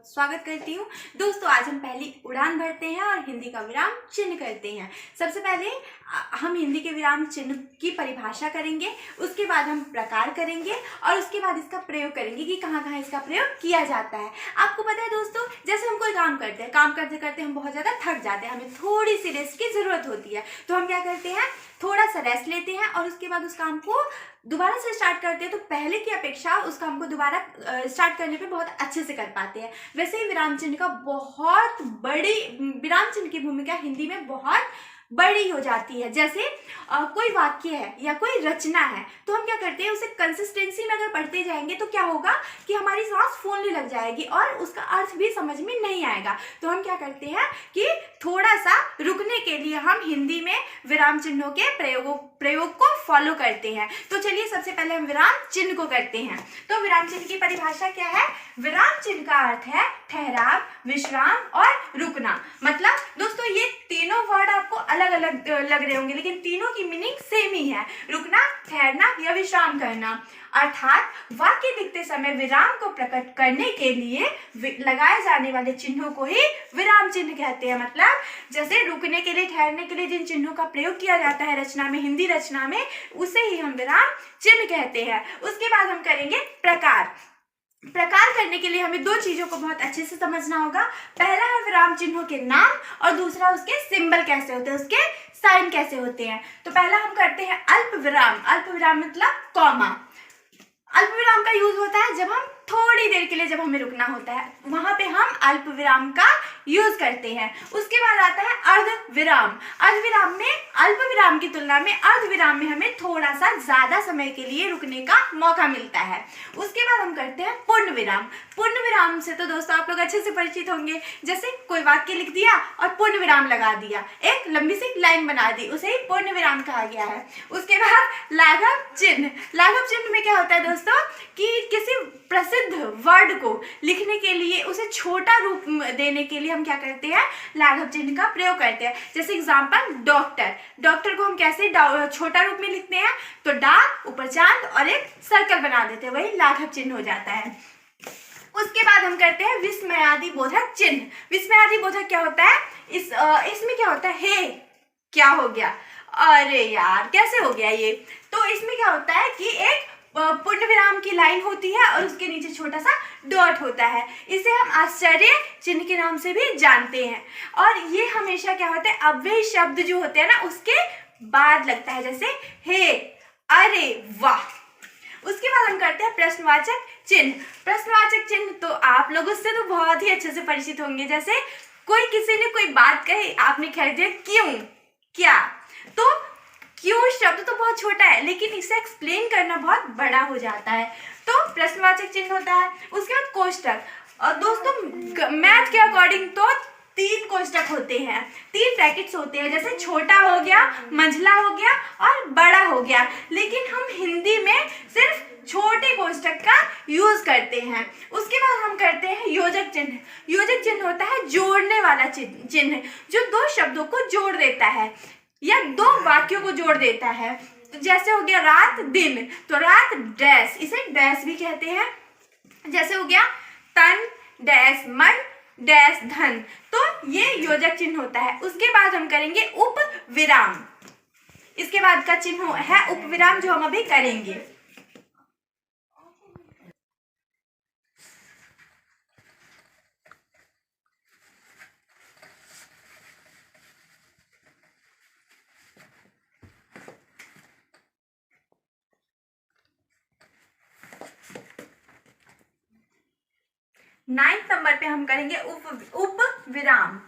बहुत स्वागत करती हूँ। दोस्तों आज हम पहली उड़ान भरते हैं और हिंदी का विराम चिन्ह करते हैं। सबसे पहले हम हिंदी के विराम चिन्ह की परिभाषा करेंगे, उसके बाद हम प्रकार करेंगे और उसके बाद इसका प्रयोग करेंगे कि कहाँ कहाँ इसका प्रयोग किया जाता है। आपको पता है दोस्तों, जैसे हम कोई काम करते हैं, काम करते करते हम बहुत ज़्यादा थक जाते हैं, हमें थोड़ी सी रेस्ट की ज़रूरत होती है, तो हम क्या करते हैं, थोड़ा सा रेस्ट लेते हैं और उसके बाद उस काम को दोबारा से स्टार्ट करते हैं। तो पहले की अपेक्षा उस काम को दोबारा स्टार्ट करने पे बहुत अच्छे से कर पाते हैं। वैसे ही विराम चिन्ह का बहुत बड़ी, विराम चिन्ह की भूमिका हिंदी में बहुत बड़ी हो जाती है। जैसे कोई वाक्य है या कोई रचना है, तो हम क्या करते हैं, उसे कंसिस्टेंसी में अगर पढ़ते जाएंगे तो क्या होगा कि हमारी सांस फूलने लग जाएगी और उसका अर्थ भी समझ में नहीं आएगा। तो हम क्या करते हैं कि थोड़ा सा रुकने के लिए हम हिंदी में विराम चिन्हों के प्रयोग को फॉलो करते हैं। तो चलिए सबसे पहले हम विराम चिन्ह को करते हैं। तो विराम चिन्ह की परिभाषा क्या है? विराम चिन्ह का अर्थ है ठहराव, विश्राम और रुकना। मतलब दोस्तों ये तीनों वर्ड आपको अलग अलग लग रहे होंगे, लेकिन तीनों की मीनिंग सेम ही है, रुकना, ठहरना या विश्राम करना। अर्थात वाक्य लिखते समय विराम को प्रकट करने के लिए लगाए जाने वाले चिन्हों को ही विराम चिन्ह कहते हैं। मतलब जैसे रुकने के लिए, ठहरने के लिए जिन चिन्हों का प्रयोग किया जाता है रचना में, हिंदी रचना में, उसे ही हम विराम चिन्ह कहते हैं। उसके बाद हम करेंगे प्रकार। प्रकार करने के लिए हमें दो चीजों को बहुत अच्छे से समझना होगा। पहला है विराम चिन्हों के नाम और दूसरा उसके सिंबल कैसे होते हैं, उसके साइन कैसे होते हैं। तो पहला हम करते हैं अल्प विराम। अल्प विराम मतलब कॉमा। अल्प विराम का यूज होता है जब हम थोड़ी देर के लिए, जब हमें रुकना होता है, वहां पे हम अल्प विराम का यूज करते हैं। उसके बाद आता है अर्ध विराम। अर्ध विराम में अल्प विराम की तुलना में अर्ध विराम में हमें थोड़ा सा ज्यादा समय के लिए रुकने का मौका मिलता है। उसके बाद हम करते हैं पूर्ण विराम। पूर्ण विराम से तो दोस्तों आप लोग अच्छे से परिचित होंगे। जैसे कोई वाक्य लिख दिया और पूर्ण विराम लगा दिया, एक लंबी सी लाइन बना दी, उसे ही पूर्ण विराम कहा गया है। उसके बाद लाघव चिन्ह। लाघव चिन्ह में क्या होता है दोस्तों कि किसी प्रसिद्ध वर्ड को लिखने के लिए, उसे छोटा रूप देने के लिए हम क्या करते हैं, लाघव चिन्ह का प्रयोग करते हैं। जैसे एग्जांपल डॉक्टर। डॉक्टर को हम कैसे छोटा रूप में लिखते हैं, तो डा, ऊपर चांद और एक सर्कल बना देते हैं, वही लाघव चिन्ह हो जाता है। उसके बाद हम करते हैं विस्मयादि बोधक चिन्ह। विस्मयादि बोधक क्या होता है, इसमें क्या होता है, हे क्या हो गया, अरे यार कैसे हो गया ये। तो इसमें क्या होता है कि एक पूर्ण विराम की लाइन होती है और उसके नीचे छोटा सा डॉट होता है। इसे हम आश्चर्य चिन्ह के नाम से भी जानते हैं। और ये हमेशा क्या होता है, अव्ययी शब्द जो होते हैं ना, उसके बाद लगता है, जैसे हे, अरे, वाह। उसके बाद हम करते हैं प्रश्नवाचक चिन्ह। प्रश्नवाचक चिन्ह तो आप लोग उससे तो बहुत ही अच्छे से परिचित होंगे। जैसे कोई किसी ने कोई बात कही, आपने कह दिया क्यों, क्या। तो क्यों शब्द तो बहुत छोटा है, लेकिन इसे एक्सप्लेन करना बहुत बड़ा हो जाता है, तो प्रश्नवाचक चिन्ह होता है। उसके बाद कोष्टक। और दोस्तों मैथ के अकॉर्डिंग तो 3 कोष्टक होते हैं, 3 ब्रैकेट्स होते हैं। जैसे छोटा हो गया, मंझला हो गया और बड़ा हो गया, लेकिन हम हिंदी में सिर्फ छोटे कोष्टक का यूज करते हैं। उसके बाद हम करते हैं योजक चिन्ह। योजक चिन्ह होता है जोड़ने वाला चिन्ह, जो 2 शब्दों को जोड़ देता है या 2 वाक्यों को जोड़ देता है। तो जैसे हो गया रात दिन, तो रात डैश, इसे डैश भी कहते हैं। जैसे हो गया तन डैश मन डैश धन, तो ये योजक चिन्ह होता है। उसके बाद हम करेंगे उप विराम। इसके बाद का चिन्ह है उप विराम, जो हम अभी करेंगे। 9 नंबर पे हम करेंगे उप विराम।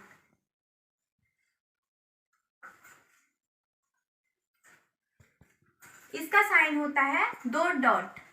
इसका साइन होता है 2 डॉट।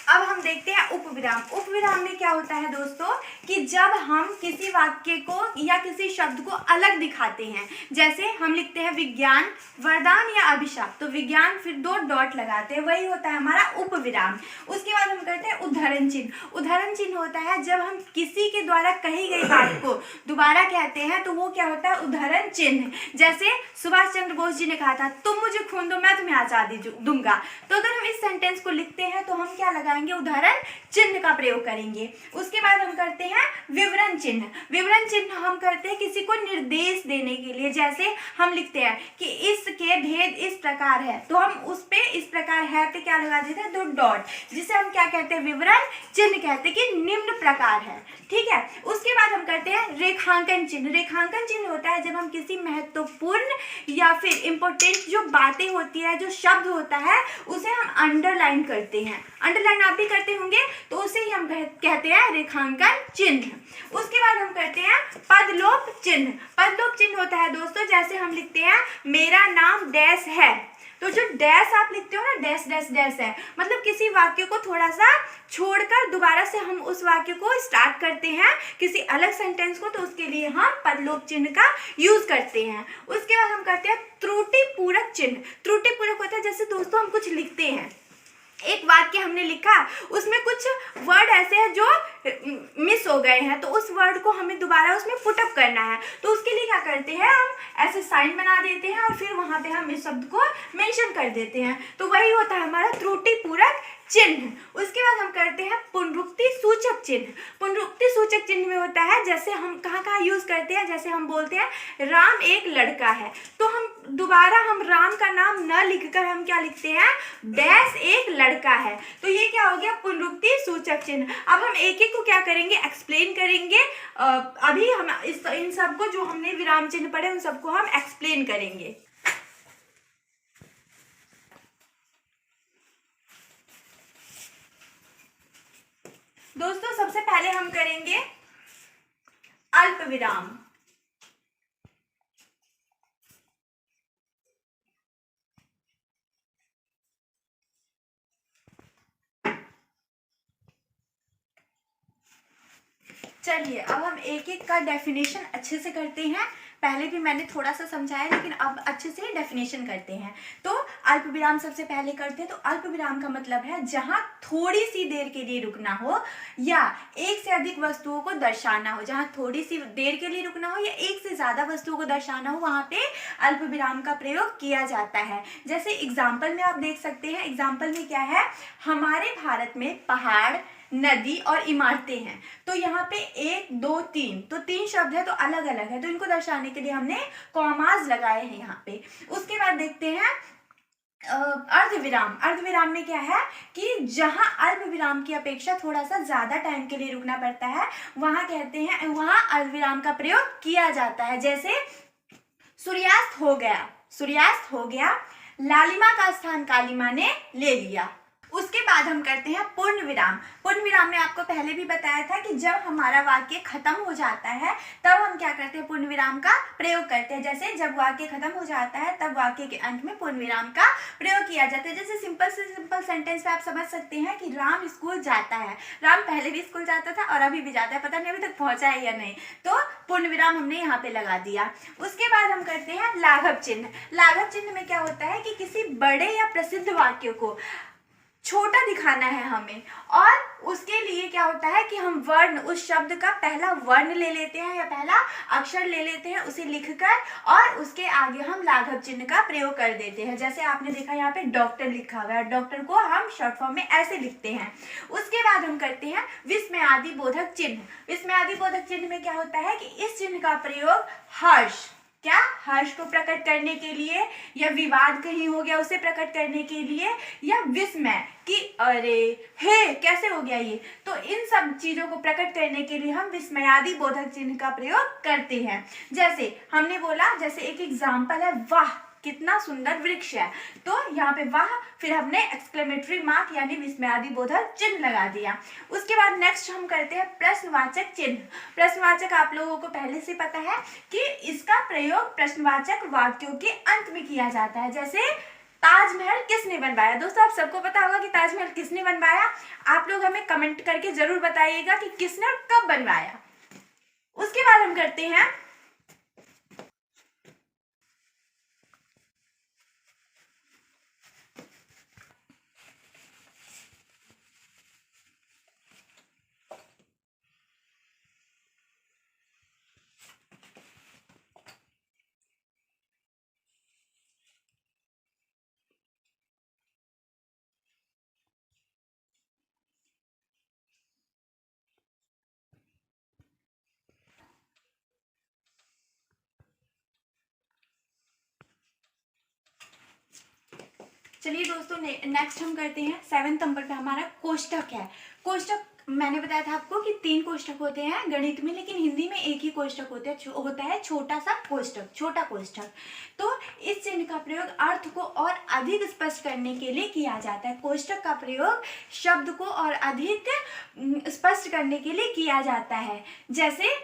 अब हम देखते हैं उपविराम। उपविराम में क्या होता है दोस्तों कि जब हम किसी वाक्य को या किसी शब्द को अलग दिखाते हैं, जैसे हम लिखते हैं विज्ञान वरदान या अभिशाप, तो विज्ञान फिर 2 डॉट लगाते हैं, वही होता है हमारा उपविराम। उसके बाद हम करते हैं उद्धरण चिन्ह। उद्धरण चिन्ह होता है जब हम किसी के द्वारा कही गई बात को दोबारा कहते हैं, तो वो क्या होता है, उद्धरण चिन्ह। जैसे सुभाष चंद्र बोस जी ने कहा था तुम मुझे खून दो मैं तुम्हें आजादी दूंगा, तो अगर हम इस सेंटेंस को लिखते हैं तो हम क्या लगाएंगे, उदाहरण चिन्ह का प्रयोग करेंगे। उसके बाद हम करते हैं विवरण चिन्ह। विवरण चिन्ह हम करते हैं किसी को निर्देश देने के लिए, जैसे हम लिखते हैं कि इसके भेद इस प्रकार है, तो हम उस पे इस प्रकार है पे क्या लगा देते हैं, 2 डॉट, जिसे हम क्या कहते हैं, विवरण चिन्ह कहते हैं कि निम्न प्रकार है। ठीक है। उसके बाद हम करते हैं रेखांकन चिन्ह। रेखांकन चिन्ह होता है जब हम किसी महत्वपूर्ण या फिर इंपॉर्टेंट जो बातें होती है, जो शब्द होता है, उसे हम अंडरलाइन करते हैं। अंडरलाइन आप भी करते होंगे, तो उसे ही हम कहते हैं रेखांकन चिन्ह। उसके बाद हम करते हैं पदलोप चिन्ह। पदलोप चिन्ह होता है दोस्तों, जैसे हम लिखते हैं मेरा नाम डैश है, तो जो डैश आप लिखते हो ना, डैश डैश डैश है, मतलब किसी वाक्य को थोड़ा सा छोड़कर दोबारा से हम उस वाक्य को स्टार्ट करते हैं, किसी अलग सेंटेंस को, तो उसके लिए हम पदलोप चिन्ह का यूज करते हैं। उसके बाद हम करते हैं त्रुटि पूरक चिन्ह। त्रुटि पूरक होता है जैसे दोस्तों हम कुछ लिखते हैं, एक वाक्य हमने लिखा, उसमें कुछ वर्ड ऐसे हैं जो मिस हो गए हैं, तो उस वर्ड को हमें दोबारा उसमें पुटअप करना है, तो उसके लिए क्या करते हैं, हम ऐसे साइन बना देते हैं और फिर वहां पे हम इस शब्द को मेंशन कर देते हैं, तो वही होता है हमारा त्रुटि पूरक चिन्ह। उसके बाद हम करते हैं पुनरुक्ति सूचक चिन्ह। पुनरुक्ति सूचक चिन्ह में होता है, जैसे हम कहाँ कहाँ यूज करते हैं, जैसे हम बोलते हैं राम एक लड़का है, तो हम दोबारा हम राम का नाम न लिखकर हम क्या लिखते हैं, डैश एक लड़का है, तो ये क्या हो गया, पुनरुक्ति सूचक चिन्ह। अब हम एक एक को क्या करेंगे, एक्सप्लेन करेंगे। अभी हम इन सब को जो हमने विराम चिन्ह पढ़े उन सबको हम एक्सप्लेन करेंगे। दोस्तों सबसे पहले हम करेंगे अल्प विराम। चलिए अब हम एक एक का डेफिनेशन अच्छे से करते हैं। पहले भी मैंने थोड़ा सा समझाया, लेकिन अब अच्छे से डेफिनेशन करते हैं। तो अल्प विराम सबसे पहले करते हैं। तो अल्प विराम का मतलब है जहां थोड़ी सी देर के लिए रुकना हो या एक से अधिक वस्तुओं को दर्शाना हो। जहां थोड़ी सी देर के लिए रुकना हो या एक से ज्यादा वस्तुओं को दर्शाना हो, वहां पे अल्प विराम का प्रयोग किया जाता है। जैसे एग्जाम्पल में आप देख सकते हैं, एग्जाम्पल में क्या है, हमारे भारत में पहाड़, नदी और इमारतें हैं, तो यहाँ पे 1 2 3, तो 3 शब्द है तो अलग अलग है, तो इनको दर्शाने के लिए हमने कॉमास लगाए हैं यहाँ पे। उसके बाद देखते हैं अर्धविराम। अर्धविराम में क्या है कि जहां अल्प विराम की अपेक्षा थोड़ा सा ज्यादा टाइम के लिए रुकना पड़ता है, वहां कहते हैं, वहां अर्धविराम का प्रयोग किया जाता है। जैसे सूर्यास्त हो गया, सूर्यास्त हो गया, लालिमा का स्थान कालिमा ने ले लिया। उसके बाद हम करते हैं पूर्ण विराम। पूर्ण विराम में आपको पहले भी बताया था कि जब हमारा वाक्य खत्म हो जाता है तब हम क्या करते हैं, पूर्ण विराम का प्रयोग करते हैं। जैसे जब वाक्य खत्म हो जाता है तब वाक्य के अंत में पूर्ण विराम का प्रयोग किया जाता है। जैसे सिंपल से सिंपल सेंटेंस में आप समझ सकते हैं कि राम स्कूल जाता है। राम पहले भी स्कूल जाता था और अभी भी जाता है, पता नहीं अभी तक पहुंचा है या नहीं, तो पूर्ण विराम हमने यहाँ पे लगा दिया। उसके बाद हम करते हैं लाघव चिन्ह। लाघव चिन्ह में क्या होता है कि किसी बड़े या प्रसिद्ध वाक्य को छोटा दिखाना है हमें, और उसके लिए क्या होता है कि हम वर्ण, उस शब्द का पहला वर्ण ले लेते हैं या पहला अक्षर ले लेते हैं, उसे लिखकर, और उसके आगे हम लाघव चिन्ह का प्रयोग कर देते हैं। जैसे आपने देखा यहाँ पे डॉक्टर लिखा हुआ है, डॉक्टर को हम शॉर्ट फॉर्म में ऐसे लिखते हैं। उसके बाद हम करते हैं विस्मयादि बोधक चिन्ह। विस्मयादि बोधक चिन्ह में क्या होता है कि इस चिन्ह का प्रयोग हर्ष, क्या, हर्ष को प्रकट करने के लिए, या विवाद कहीं हो गया उसे प्रकट करने के लिए, या विस्मय कि अरे हे कैसे हो गया ये, तो इन सब चीजों को प्रकट करने के लिए हम विस्मयादि बोधक चिन्ह का प्रयोग करते हैं। जैसे हमने बोला, जैसे एक एग्जाम्पल है, वाह कितना सुंदर वृक्ष है, तो यहाँ पे वाह, फिर हमने एक्सक्लेमेटरी मार्क यानी विस्मयादि बोधक चिन्ह लगा दिया। उसके बाद नेक्स्ट हम करते हैं प्रश्नवाचक चिन्ह। प्रश्नवाचक आप लोगों को पहले से पता है कि इसका प्रयोग प्रश्नवाचक वाक्यों के अंत में किया जाता है। जैसे ताजमहल किसने बनवाया, दोस्तों आप सबको पता होगा कि ताजमहल किसने बनवाया। आप लोग हमें कमेंट करके जरूर बताइएगा कि किसने और कब बनवाया। उसके बाद हम करते हैं चलिए दोस्तों, नेक्स्ट हम करते हैं 7th नंबर पे हमारा कोष्ठक है। कोष्ठक मैंने बताया था आपको कि 3 कोष्ठक होते हैं गणित में, लेकिन हिंदी में एक ही कोष्ठक होता है छोटा सा कोष्ठक, छोटा कोष्ठक। तो इस चिन्ह का प्रयोग अर्थ को और अधिक स्पष्ट करने के लिए किया जाता है। कोष्ठक का प्रयोग शब्द को और अधिक स्पष्ट करने के लिए किया जाता है। जैसे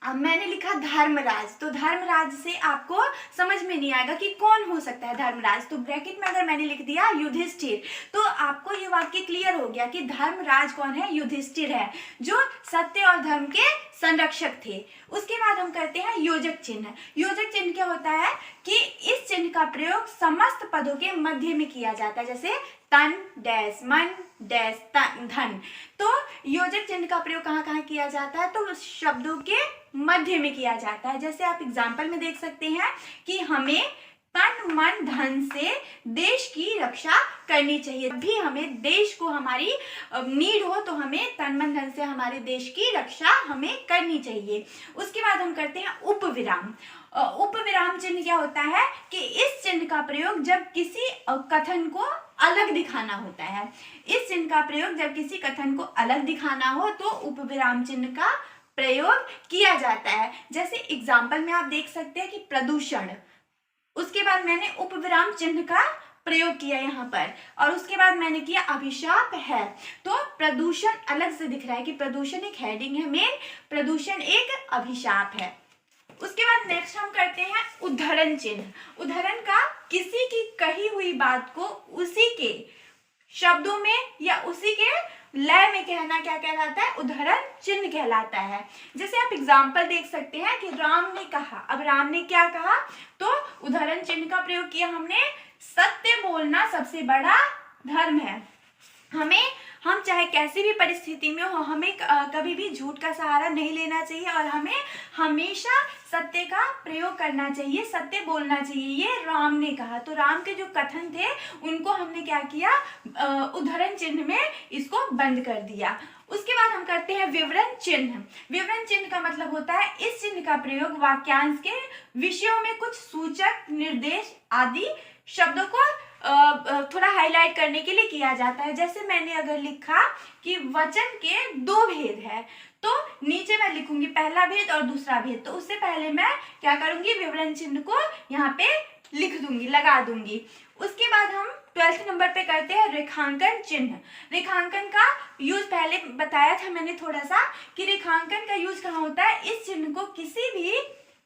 अब मैंने लिखा धर्मराज, तो धर्मराज से आपको समझ में नहीं आएगा कि कौन हो सकता है धर्मराज, तो ब्रैकेट में अगर मैंने लिख दिया युधिष्ठिर, तो आपको ये वाक्य क्लियर हो गया कि धर्मराज कौन है, युधिष्ठिर है, जो सत्य और धर्म के संरक्षक थे। उसके बाद हम करते हैं योजक चिन्ह। योजक चिन्ह क्या होता है कि इस चिन्ह का प्रयोग समस्त पदों के मध्य में किया जाता है, जैसे तन डैश, मन डैश, धन। तो योजक चिन्ह का प्रयोग कहाँ कहाँ किया जाता है, तो शब्दों के मध्य में किया जाता है। जैसे आप एग्जाम्पल में देख सकते हैं कि हमें तन मन धन से देश की रक्षा करनी चाहिए। भी हमें देश को हमारी नीड हो तो हमें तन मन धन से हमारे देश की रक्षा हमें करनी चाहिए। उसके बाद हम करते हैं उपविराम। उपविराम चिन्ह क्या होता है कि इस चिन्ह का प्रयोग जब किसी कथन को अलग दिखाना होता है। इस चिन्ह का प्रयोग जब किसी कथन को अलग दिखाना हो तो उपविराम चिन्ह का प्रयोग किया जाता है। जैसे एग्जाम्पल में आप देख सकते हैं कि प्रदूषण, उसके बाद मैंने उपविराम चिन्ह का प्रयोग किया यहाँ पर, और उसके बाद मैंने किया अभिशाप है। तो प्रदूषण अलग से दिख रहा है कि प्रदूषण एक हेडिंग है मेन, प्रदूषण एक अभिशाप है। उसके बाद नेक्स्ट हम करते हैं उद्धरण चिन्ह। उद्धरण का किसी की कही हुई बात को उसी के शब्दों में या उसी के लय में कहना क्या कहलाता है, उद्धरण चिन्ह कहलाता है। जैसे आप एग्जाम्पल देख सकते हैं कि राम ने कहा, अब राम ने क्या कहा, तो उद्धरण चिन्ह का प्रयोग किया हमने, सत्य बोलना सबसे बड़ा धर्म है। हम चाहे कैसी भी परिस्थिति में हो, हमें कभी भी झूठ का सहारा नहीं लेना चाहिए और हमें हमेशा सत्य का प्रयोग करना चाहिए, सत्य बोलना चाहिए, ये राम ने कहा। तो राम के जो कथन थे उनको हमने क्या किया, उद्धरण चिन्ह में इसको बंद कर दिया। उसके बाद हम करते हैं विवरण चिन्ह। विवरण चिन्ह का मतलब होता है इस चिन्ह का प्रयोग वाक्यांश के विषयों में कुछ सूचक, निर्देश आदि शब्दों को थोड़ा हाईलाइट करने के लिए किया जाता है। जैसे मैंने अगर लिखा कि वचन के 2 भेद है, तो नीचे मैं लिखूंगी पहला भेद और दूसरा भेद, तो उससे पहले मैं क्या करूंगी, विवरण चिन्ह को यहाँ पे लिख दूंगी, लगा दूंगी। उसके बाद हम 12th नंबर पे करते हैं रेखांकन चिन्ह। रेखांकन का यूज पहले बताया था मैंने थोड़ा सा कि रेखांकन का यूज कहाँ होता है, इस चिन्ह को किसी भी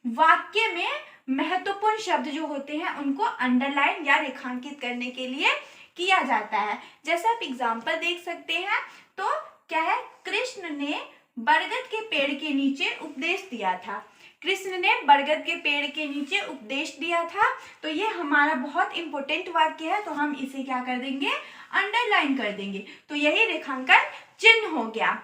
वाक्य में महत्वपूर्ण शब्द जो होते हैं उनको अंडरलाइन या रेखांकित करने के लिए किया जाता है। जैसे आप एग्जाम्पल देख सकते हैं, तो क्या है, कृष्ण ने बरगद के पेड़ के नीचे उपदेश दिया था। कृष्ण ने बरगद के पेड़ के नीचे उपदेश दिया था, तो ये हमारा बहुत इंपॉर्टेंट वाक्य है, तो हम इसे क्या कर देंगे, अंडरलाइन कर देंगे। तो यही रेखांकन चिन्ह हो गया।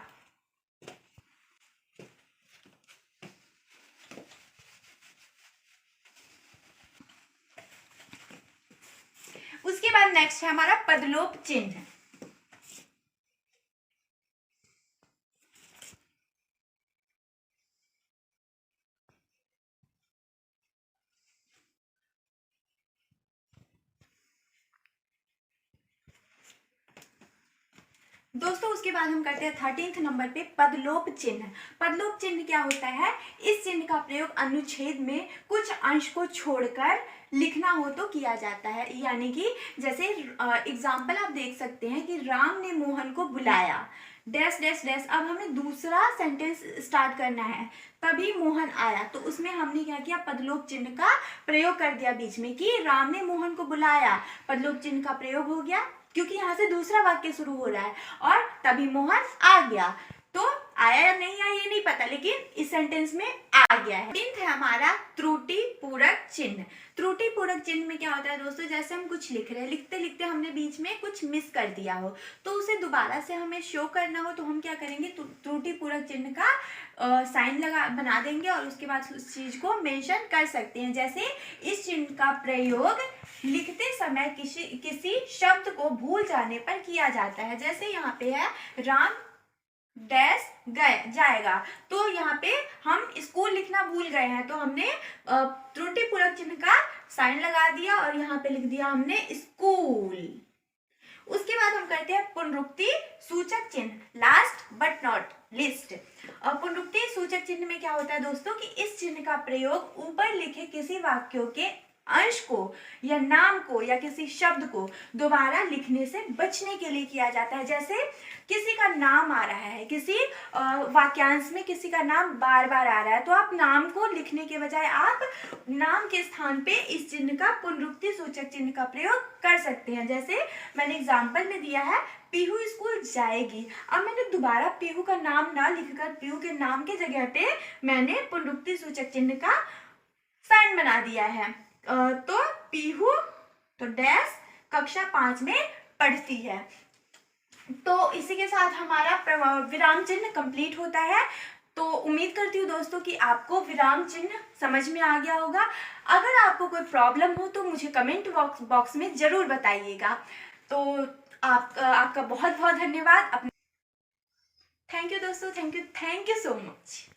उसके बाद नेक्स्ट है हमारा पदलोप चिन्ह। दोस्तों उसके बाद हम करते हैं 13th नंबर पे पदलोप चिन्ह। पदलोप चिन्ह क्या होता है, इस चिन्ह का प्रयोग अनुच्छेद में कुछ अंश को छोड़कर लिखना हो तो किया जाता है। यानी कि जैसे एग्जाम्पल आप देख सकते हैं कि राम ने मोहन को बुलाया, डैश डैश डैश। अब हमें दूसरा सेंटेंस स्टार्ट करना है, तभी मोहन आया, तो उसमें हमने क्या किया, पदलोप चिन्ह का प्रयोग कर दिया बीच में कि राम ने मोहन को बुलाया, पदलोप चिन्ह का प्रयोग हो गया क्योंकि यहाँ से दूसरा वाक्य शुरू हो रहा है, और तभी मोहन आ गया। तो आया या नहीं आया ये नहीं पता, लेकिन इस सेंटेंस में आ गया है। 13th है हमारा त्रुटि पूरक चिन्ह। त्रुटि पूरक चिन्ह में क्या होता है दोस्तों, जैसे हम कुछ लिख रहे हैं, लिखते लिखते हमने बीच में कुछ मिस कर दिया हो, तो उसे दोबारा से हमें शो करना हो तो हम क्या करेंगे, त्रुटि पूरक चिन्ह का साइन बना देंगे और उसके बाद उस चीज को मेंशन कर सकते हैं। जैसे इस चिन्ह का प्रयोग लिखते समय किसी शब्द को भूल जाने पर किया जाता है। जैसे यहाँ पे है राम डैश गए जाएगा। तो यहाँ पे हम स्कूल लिखना भूल गए हैं, तो हमने त्रुटिपूर्वक चिन्ह का साइन लगा दिया और यहाँ पे लिख दिया हमने स्कूल। उसके बाद हम करते हैं पुनरुक्ति सूचक चिन्ह, लास्ट बट नॉट लिस्ट। पुनरुक्ति सूचक चिन्ह में क्या होता है दोस्तों कि इस चिन्ह का प्रयोग ऊपर लिखे किसी वाक्यों के अंश को या नाम को या किसी शब्द को दोबारा लिखने से बचने के लिए किया जाता है। जैसे किसी का नाम आ रहा है, किसी वाक्यांश में किसी का नाम बार बार आ रहा है, तो आप नाम को लिखने के बजाय आप नाम के स्थान पे इस चिन्ह का पुनरुक्ति सूचक चिन्ह का प्रयोग कर सकते हैं। जैसे मैंने एग्जाम्पल में दिया है पीहू स्कूल जाएगी। अब मैंने दोबारा पीहू का नाम ना लिखकर पीहू के नाम के जगह पे मैंने पुनरुक्ति सूचक चिन्ह का साइन बना दिया है। तो पीहू तो डैश कक्षा 5 में पढ़ती है। तो इसी के साथ हमारा विराम चिन्ह कंप्लीट होता है। तो उम्मीद करती हूँ दोस्तों कि आपको विराम चिन्ह समझ में आ गया होगा। अगर आपको कोई प्रॉब्लम हो तो मुझे कमेंट बॉक्स में ज़रूर बताइएगा। तो आपका बहुत बहुत धन्यवाद। थैंक यू दोस्तों, थैंक यू सो मच।